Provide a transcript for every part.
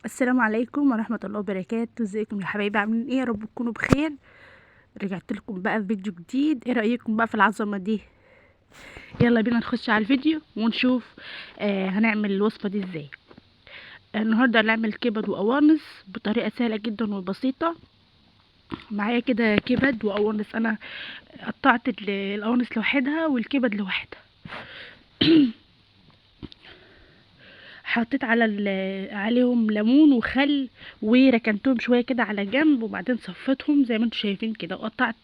السلام عليكم ورحمة الله وبركاته. ازيكم يا حبايبي؟ عاملين ايه؟ يا رب تكونوا بخير. رجعت لكم بقى في فيديو جديد. ايه رأيكم بقى في العظمة دي؟ يلا بينا نخش على الفيديو ونشوف هنعمل الوصفة دي ازاي. النهاردة هنعمل كبد وقوانص بطريقة سهلة جدا وبسيطة. معايا كده كبد وقوانص. انا قطعت القوانص لوحدها والكبد لوحدها. حطيت عليهم ليمون وخل وركنتهم شويه كده على جنب، وبعدين صفيتهم زي ما انتم شايفين كده، وقطعت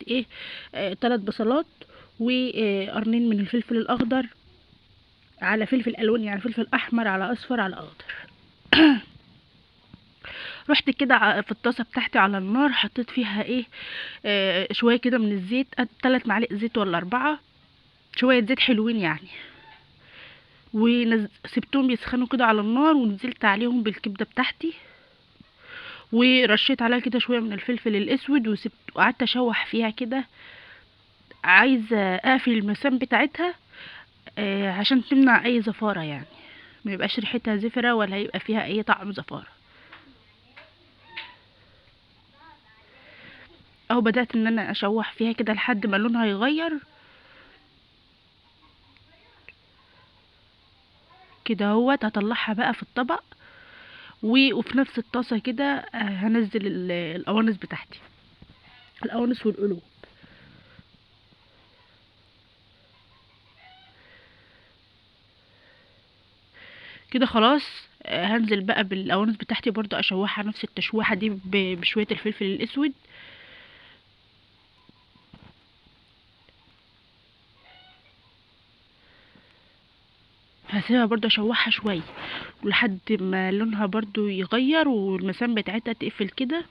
3 بصلات وقرنين من الفلفل الاخضر على فلفل الوان، يعني فلفل احمر على اصفر على اخضر. رحت كده في الطاسه بتاعتي على النار، حطيت فيها شويه كده من الزيت، 3 معالق زيت ولا 4، شويه زيت حلوين يعني. وسبتهم يسخنوا كده على النار، ونزلت عليهم بالكبده بتاعتي، ورشيت عليها كده شويه من الفلفل الاسود، وسبت وقعدت اشوح فيها كده. عايزه اقفل المسام بتاعتها عشان تمنع اي زفاره، يعني ما يبقاش ريحتها زفره ولا هيبقى فيها اي طعم زفاره. اهو بدات ان انا اشوح فيها كده لحد ما لونها يغير كده اهوت. هطلعها بقى في الطبق، وفي نفس الطاسه كده هنزل القوانص بتاعتي، القوانص والقلوب كده خلاص. هنزل بقى بالقوانص بتاعتي برضو، اشوحها نفس التشويحه دي بشويه الفلفل الاسود. هسيبها برضو اشوحها شويه لحد ما لونها برضو يغير والمسام بتاعتها تقفل كده.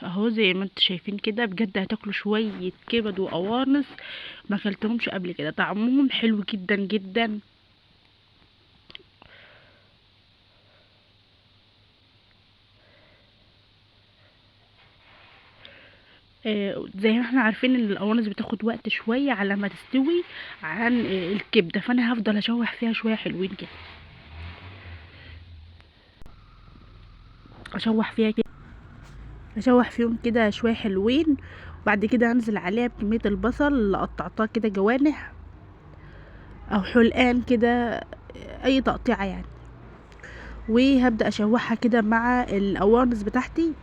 اهو زي ما انتوا شايفين كده، بجد هتاكلوا شويه كبد وقوانص ما اكلتهمش قبل كده، طعمهم حلو جدا جدا. زي ما احنا عارفين ان القوانص بتاخد وقت شويه على ما تستوي عن الكبده، فانا هفضل اشوح فيها شويه حلوين كده، اشوح فيها كده، اشوح فيهم كده شويه حلوين. وبعد كده انزل عليها بكميه البصل اللي قطعتها كده جوانح او حلقان كده، اي تقطيعه يعني. وهبدا اشوحها كده مع القوانص بتاعتي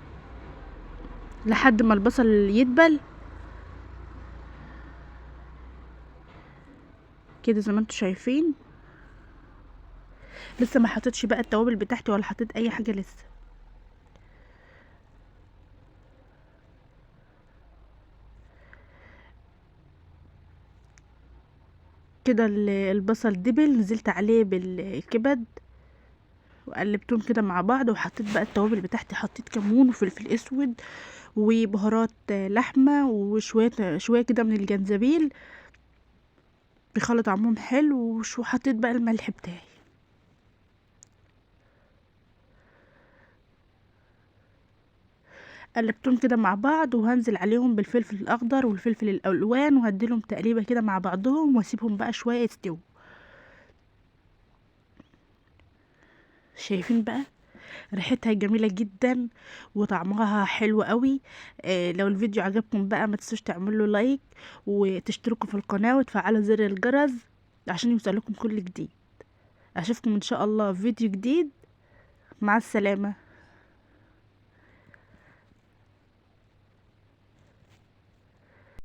لحد ما البصل يدبل كده زي ما انتوا شايفين. لسه ما حطيتش بقى التوابل بتاعتي ولا حطيت اي حاجه لسه. كده البصل دبل، نزلت عليه بالكبد وقلبتهم كده مع بعض، وحطيت بقى التوابل بتاعتي، حطيت كمون وفلفل اسود وبهارات لحمه وشويه كده من الجنزبيل بيخلي طعمهم حلو، وحطيت بقى الملح بتاعي. قلبتهم كده مع بعض، وهنزل عليهم بالفلفل الاخضر والفلفل الالوان، وهديلهم تقليبه كده مع بعضهم، واسيبهم بقى شويه يستووا. شايفين بقى ريحتها جميله جدا وطعمها حلو قوي. لو الفيديو عجبكم بقى ما تنسوش تعملوا لايك وتشتركوا في القناه وتفعلوا زر الجرس عشان يوصلكم كل جديد. اشوفكم ان شاء الله في فيديو جديد. مع السلامه.